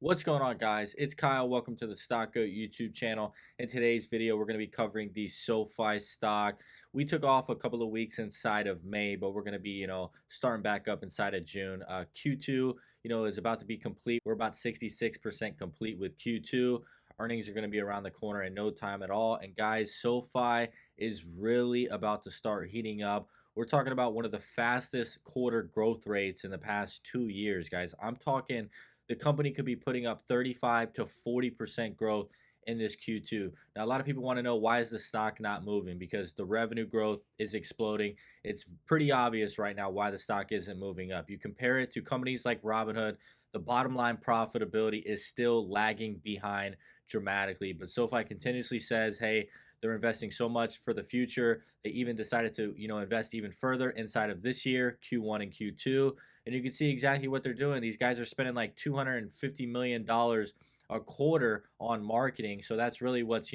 What's going on, guys? It's Kyle. Welcome to the Stock Goat YouTube channel. In today's video, we're going to be covering the SoFi stock. We took off a couple of weeks inside of May, but we're going to be, starting back up inside of June. Q2, is about to be complete. We're about 66% complete with Q2. Earnings are going to be around the corner in no time at all. And guys, SoFi is really about to start heating up. We're talking about one of the fastest quarter growth rates in the past 2 years, guys. I'm talking the company could be putting up 35 to 40% growth in this Q2. Now, a lot of people want to know, why is the stock not moving? Because the revenue growth is exploding. It's pretty obvious right now why the stock isn't moving up. You compare it to companies like Robinhood, the bottom line profitability is still lagging behind dramatically. But SoFi continuously says, hey, they're investing so much for the future. They even decided to, invest even further inside of this year, Q1 and Q2. And you can see exactly what they're doing. These guys are spending like $250 million a quarter on marketing. So that's really what's,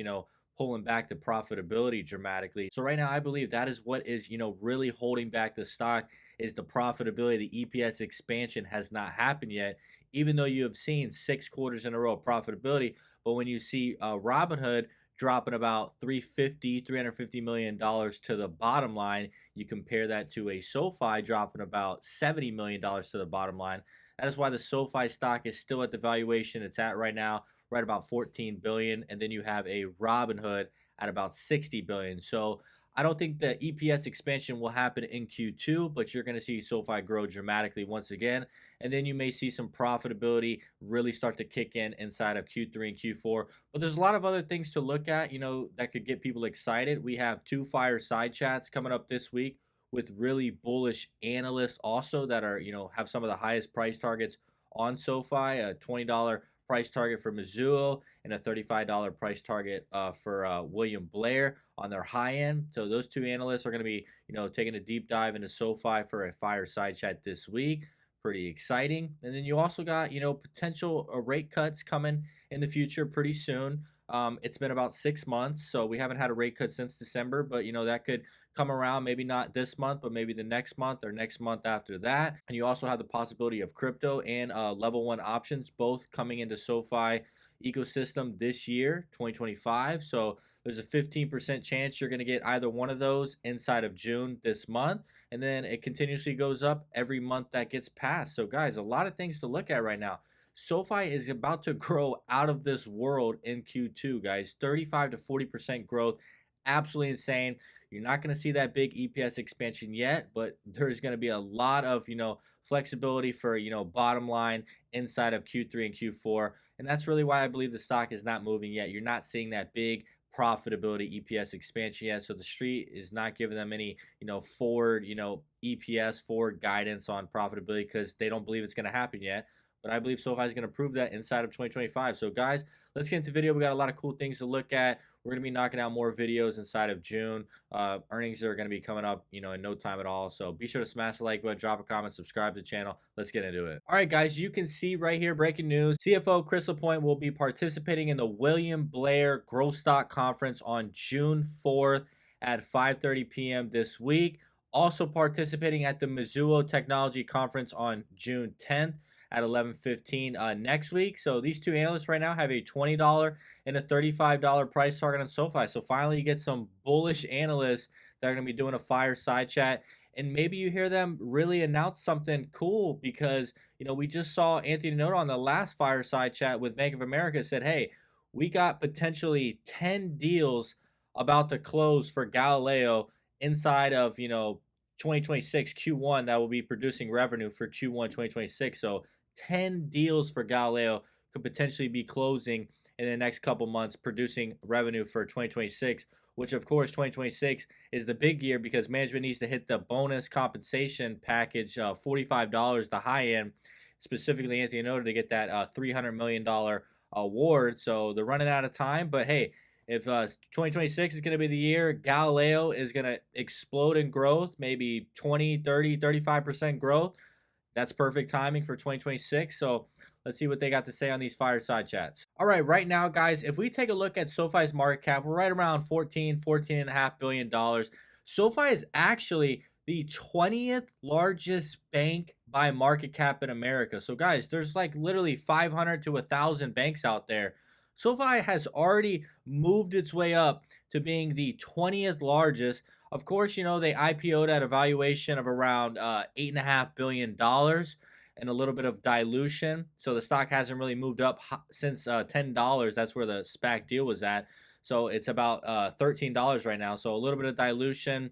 pulling back the profitability dramatically. So right now, I believe that is what is, really holding back the stock is the profitability. The EPS expansion has not happened yet, even though you have seen 6 quarters in a row of profitability. But when you see Robinhood dropping about $350 million to the bottom line, you compare that to a SoFi dropping about $70 million to the bottom line. That is why the SoFi stock is still at the valuation it's at right now, right about 14 billion, and then you have a Robinhood at about 60 billion. So I don't think the EPS expansion will happen in Q2, but you're going to see SoFi grow dramatically once again. And then you may see some profitability really start to kick in inside of Q3 and Q4. But there's a lot of other things to look at, that could get people excited. We have 2 fireside chats coming up this week with really bullish analysts also that are, have some of the highest price targets on SoFi, a $20 price target for Mizuho and a $35 price target for William Blair on their high end. So those 2 analysts are going to be, taking a deep dive into SoFi for a fireside chat this week. Pretty exciting. And then you also got, potential rate cuts coming in the future pretty soon. It's been about 6 months, so we haven't had a rate cut since December, but that could come around, maybe not this month, but maybe the next month or next month after that. And you also have the possibility of crypto and level 1 options both coming into SoFi ecosystem this year, 2025. So there's a 15% chance you're going to get either one of those inside of June this month, and then it continuously goes up every month that gets passed. So guys, a lot of things to look at right now. SoFi is about to grow out of this world in Q2, guys. 35 to 40% growth. Absolutely insane. You're not going to see that big EPS expansion yet, but there's going to be a lot of, flexibility for, bottom line inside of Q3 and Q4. And that's really why I believe the stock is not moving yet. You're not seeing that big profitability EPS expansion yet. So the street is not giving them any, forward, EPS forward guidance on profitability because they don't believe it's going to happen yet. But I believe SoFi is going to prove that inside of 2025. So guys, let's get into the video. We got a lot of cool things to look at. We're going to be knocking out more videos inside of June. Earnings are going to be coming up, in no time at all. So be sure to smash the like button, drop a comment, subscribe to the channel. Let's get into it. All right, guys, you can see right here, breaking news. CFO Chris Lapointe will be participating in the William Blair Growth Stock Conference on June 4th at 5:30 p.m. this week. Also participating at the Mizuho Technology Conference on June 10th. At 11:15 next week. So these 2 analysts right now have a $20 and a $35 price target on SoFi. So finally you get some bullish analysts that are going to be doing a fireside chat. And maybe you hear them really announce something cool because, we just saw Anthony Noto on the last fireside chat with Bank of America said, hey, we got potentially 10 deals about to close for Galileo inside of, 2026 Q1 that will be producing revenue for Q1 2026. So 10 deals for Galileo could potentially be closing in the next couple months, producing revenue for 2026, which of course 2026 is the big year because management needs to hit the bonus compensation package, $45, the high end, specifically Anthony Noto to get that $300 million award. So they're running out of time, but hey, if 2026 is going to be the year, Galileo is going to explode in growth, maybe 20, 30, 35% growth. That's perfect timing for 2026. So let's see what they got to say on these fireside chats. All right now, guys, if we take a look at SoFi's market cap, we're right around $14.5 billion. SoFi is actually the 20th largest bank by market cap in America. So guys, there's like literally 500 to 1,000 banks out there. SoFi has already moved its way up to being the 20th largest. Of course, they IPO'd at a valuation of around $8.5 billion and a little bit of dilution. So the stock hasn't really moved up since $10. That's where the SPAC deal was at. So it's about $13 right now. So a little bit of dilution,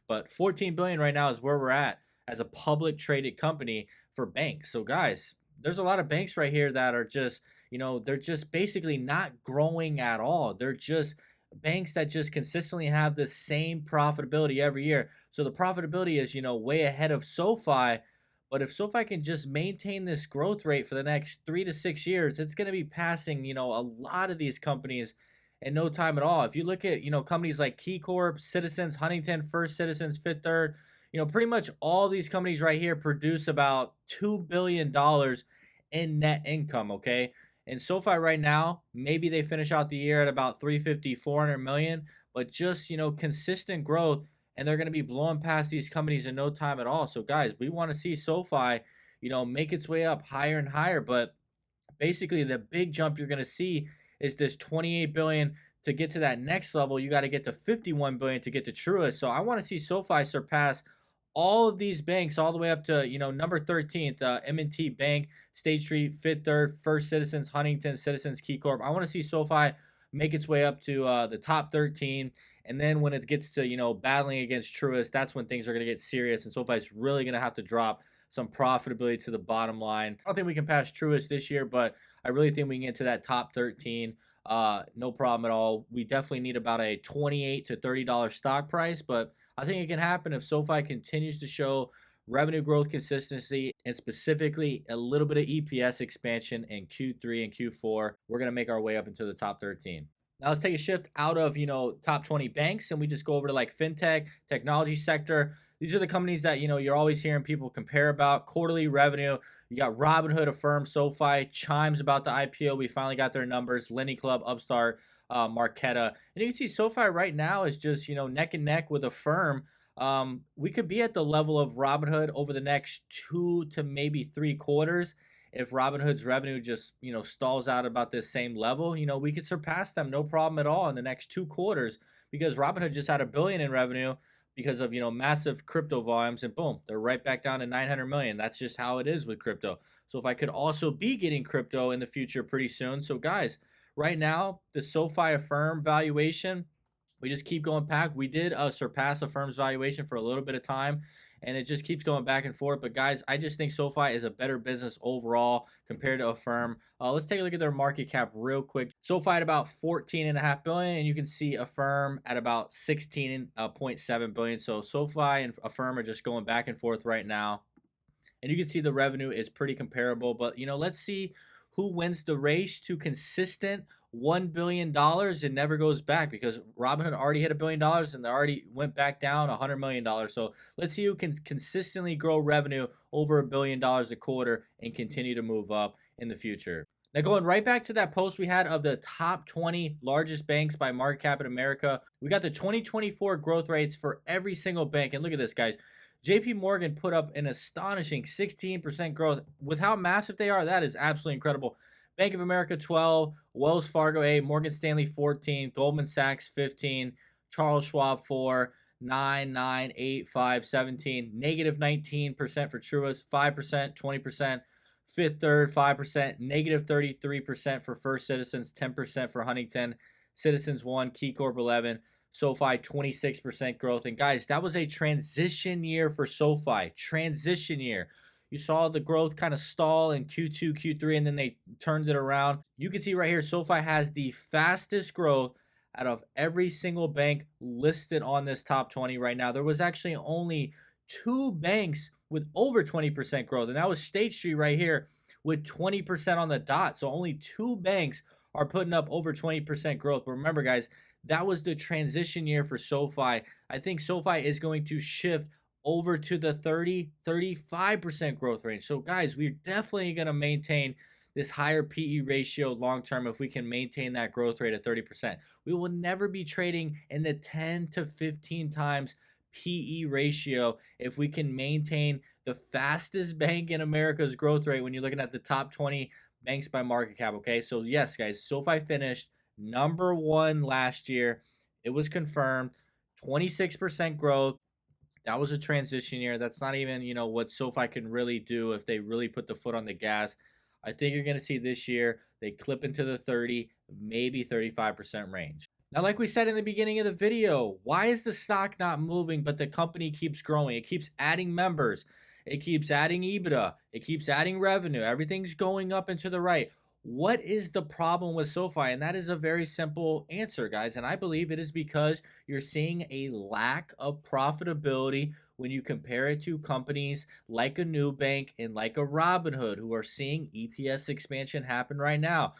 but 14 billion right now is where we're at as a public traded company for banks. So guys, there's a lot of banks right here that are just, they're just basically not growing at all. They're just banks that just consistently have the same profitability every year. So the profitability is, way ahead of SoFi. But if SoFi can just maintain this growth rate for the next 3 to 6 years, it's going to be passing, a lot of these companies in no time at all. If you look at, companies like KeyCorp, Citizens, Huntington, First Citizens, Fifth Third, pretty much all these companies right here produce about $2 billion in net income, okay? And SoFi right now, maybe they finish out the year at about 350, 400 million, but just, consistent growth, and they're going to be blowing past these companies in no time at all. So guys, we want to see SoFi, make its way up higher and higher, but basically the big jump you're going to see is this 28 billion. To get to that next level, you got to get to 51 billion to get to Truist. So I want to see SoFi surpass all of these banks all the way up to, number 13th, M&T Bank, State Street, Fifth Third, First Citizens, Huntington, Citizens, KeyCorp. I want to see SoFi make its way up to the top 13. And then when it gets to, battling against Truist, that's when things are going to get serious. And SoFi is really going to have to drop some profitability to the bottom line. I don't think we can pass Truist this year, but I really think we can get to that top 13. No problem at all. We definitely need about a $28 to $30 stock price, but I think it can happen if SoFi continues to show revenue growth consistency and specifically a little bit of EPS expansion in Q3 and Q4. We're going to make our way up into the top 13. Now let's take a shift out of, top 20 banks, and we just go over to like fintech, technology sector. These are the companies that, you're always hearing people compare about quarterly revenue. You got Robinhood, Affirm, SoFi, Chime's about the IPO. We finally got their numbers. Lending Club, Upstart, Marqeta. And you can see SoFi right now is just, neck and neck with Affirm. We could be at the level of Robinhood over the next 2 to maybe 3 quarters. If Robinhood's revenue just, stalls out about this same level, we could surpass them no problem at all in the next 2 quarters, because Robinhood just had $1 billion in revenue because of, massive crypto volumes, and boom, they're right back down to 900 million. That's just how it is with crypto. So if I could also be getting crypto in the future pretty soon. So guys, right now, the SoFi Affirm valuation, we just keep going back. We did surpass Affirm's valuation for a little bit of time, and it just keeps going back and forth. But guys, I just think SoFi is a better business overall compared to Affirm. Let's take a look at their market cap real quick. SoFi at about 14.5 billion, and you can see Affirm at about 16.7 billion. So SoFi and Affirm are just going back and forth right now. And you can see the revenue is pretty comparable. But, let's see who wins the race to consistent $1 billion and never goes back, because Robinhood already hit $1 billion and they already went back down $100 million. So let's see who can consistently grow revenue over $1 billion a quarter and continue to move up in the future. Now, going right back to that post we had of the top 20 largest banks by market cap in America, we got the 2024 growth rates for every single bank. And look at this, guys. JP Morgan put up an astonishing 16% growth. With how massive they are, that is absolutely incredible. Bank of America 12, Wells Fargo 8, Morgan Stanley 14, Goldman Sachs 15, Charles Schwab 4, 9, 9, 8, 5, 17, negative 19% for Truist, 5%, 20%, Fifth Third 5%, negative 33% for First Citizens, 10% for Huntington, Citizens 1, KeyCorp 11, SoFi 26% growth. And guys, that was a transition year for SoFi. Transition year. You saw the growth kind of stall in Q2, Q3, and then they turned it around. You can see right here, SoFi has the fastest growth out of every single bank listed on this top 20 right now. There was actually only 2 banks with over 20% growth, and that was State Street right here with 20% on the dot. So only 2 banks are putting up over 20% growth. But remember, guys, that was the transition year for SoFi. I think SoFi is going to shift over to the 35% growth range. So guys, we're definitely going to maintain this higher PE ratio long term if we can maintain that growth rate at 30%. We will never be trading in the 10 to 15 times PE ratio if we can maintain the fastest bank in America's growth rate when you're looking at the top 20 banks by market cap. Okay, so yes, guys, SoFi finished #1 last year. It was confirmed. 26% growth. That was a transition year. That's not even, what SoFi can really do if they really put the foot on the gas. I think you're going to see this year they clip into the 30, maybe 35% range. Now, like we said in the beginning of the video, why is the stock not moving, but the company keeps growing? It keeps adding members. It keeps adding EBITDA. It keeps adding revenue. Everything's going up and to the right. What is the problem with SoFi? And that is a very simple answer, guys. And I believe it is because you're seeing a lack of profitability when you compare it to companies like a Nubank and like a Robinhood, who are seeing EPS expansion happen right now.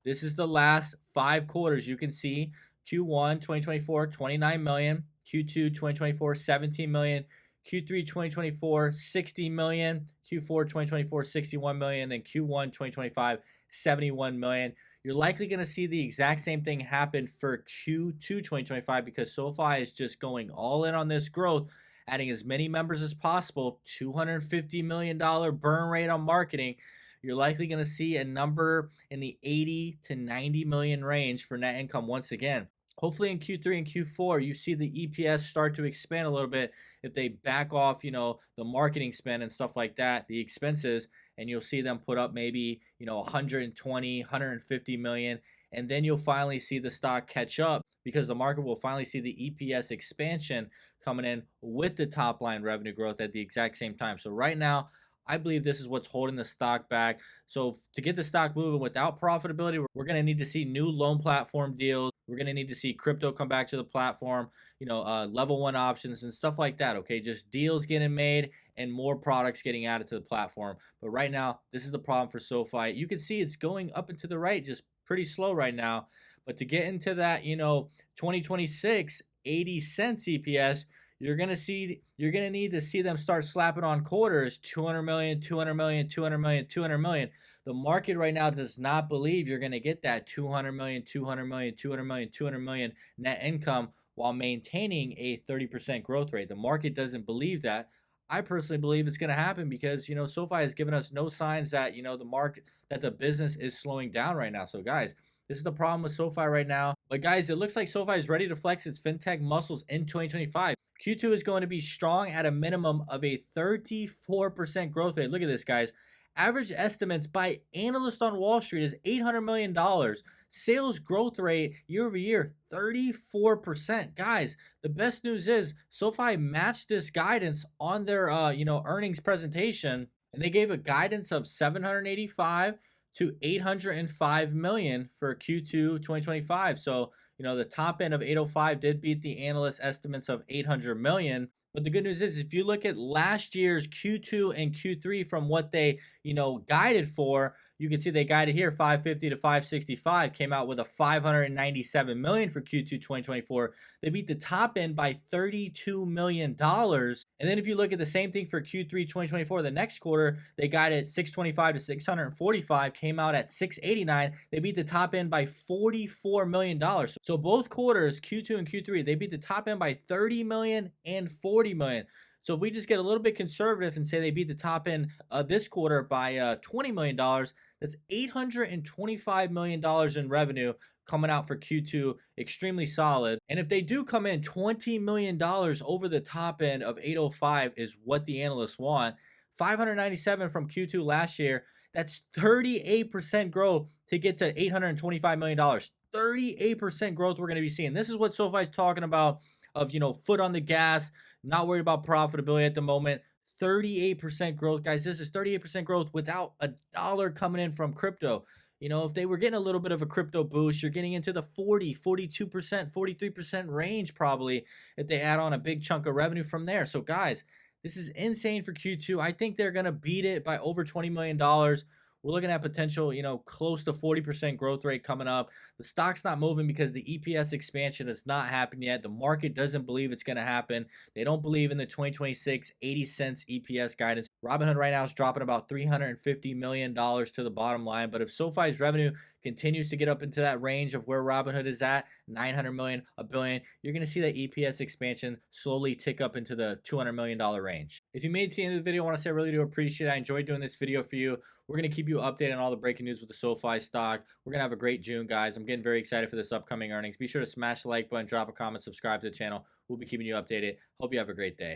This is the last 5 quarters. You can see Q1 2024, 29 million, Q2 2024, 17 million, Q3 2024, 60 million, Q4 2024, 61 million, and then Q1 2025, 71 million. You're likely going to see the exact same thing happen for Q2 2025 because SoFi is just going all in on this growth, adding as many members as possible, $250 million burn rate on marketing. You're likely going to see a number in the 80 to 90 million range for net income once again. Hopefully in Q3 and Q4, you see the EPS start to expand a little bit if they back off, the marketing spend and stuff like that, the expenses, and you'll see them put up maybe, 120, 150 million. And then you'll finally see the stock catch up because the market will finally see the EPS expansion coming in with the top line revenue growth at the exact same time. So right now, I believe this is what's holding the stock back. So to get the stock moving without profitability, we're going to need to see new loan platform deals. We're going to need to see crypto come back to the platform, level 1 options and stuff like that. Okay, just deals getting made and more products getting added to the platform. But right now, this is the problem for SoFi. You can see it's going up and to the right, just pretty slow right now. But to get into that, 2026, 80 cents EPS, you're going to need to see them start slapping on quarters, 200 million, 200 million, 200 million, 200 million. The market right now does not believe you're going to get that 200 million, 200 million, 200 million, 200 million net income while maintaining a 30% growth rate. The market doesn't believe that. I personally believe it's going to happen because, SoFi has given us no signs that, the business is slowing down right now. So guys, this is the problem with SoFi right now. But guys, it looks like SoFi is ready to flex its fintech muscles in 2025. Q2 is going to be strong at a minimum of a 34% growth rate. Look at this, guys. Average estimates by analysts on Wall Street is $800 million. Sales growth rate year over year, 34%. Guys, the best news is SoFi matched this guidance on their earnings presentation, and they gave a guidance of 785 to 805 million for Q2 2025. So, the top end of 805 did beat the analyst estimates of 800 million. But the good news is if you look at last year's Q2 and Q3 from what they, guided for, you can see they guided here 550 to 565, came out with a 597 million for Q2 2024. They beat the top end by $32 million. And then if you look at the same thing for Q3 2024, the next quarter, they guided 625 to 645, came out at 689. They beat the top end by $44 million. So both quarters, Q2 and Q3, they beat the top end by 30 million and 40 million. So if we just get a little bit conservative and say they beat the top end this quarter by $20 million, that's $825 million in revenue coming out for Q2, extremely solid. And if they do come in $20 million over the top end of 805 is what the analysts want. 597 from Q2 last year, that's 38% growth to get to $825 million. 38% growth we're going to be seeing. This is what SoFi is talking about of, foot on the gas, not worried about profitability at the moment. 38% growth, guys. This is 38% growth without a dollar coming in from crypto. If they were getting a little bit of a crypto boost, you're getting into the 40, 42%, 43% range probably if they add on a big chunk of revenue from there. So guys, this is insane for Q2. I think they're going to beat it by over $20 million. We're looking at potential, close to 40% growth rate coming up. The stock's not moving because the EPS expansion has not happened yet. The market doesn't believe it's going to happen. They don't believe in the 2026 80 cents EPS guidance. Robinhood right now is dropping about $350 million to the bottom line. But if SoFi's revenue continues to get up into that range of where Robinhood is at, 900 million, a billion, you're going to see that EPS expansion slowly tick up into the $200 million range. If you made it to the end of the video, I want to say I really do appreciate it. I enjoyed doing this video for you. We're going to keep you updated on all the breaking news with the SoFi stock. We're going to have a great June, guys. I'm getting very excited for this upcoming earnings. Be sure to smash the like button, drop a comment, subscribe to the channel. We'll be keeping you updated. Hope you have a great day.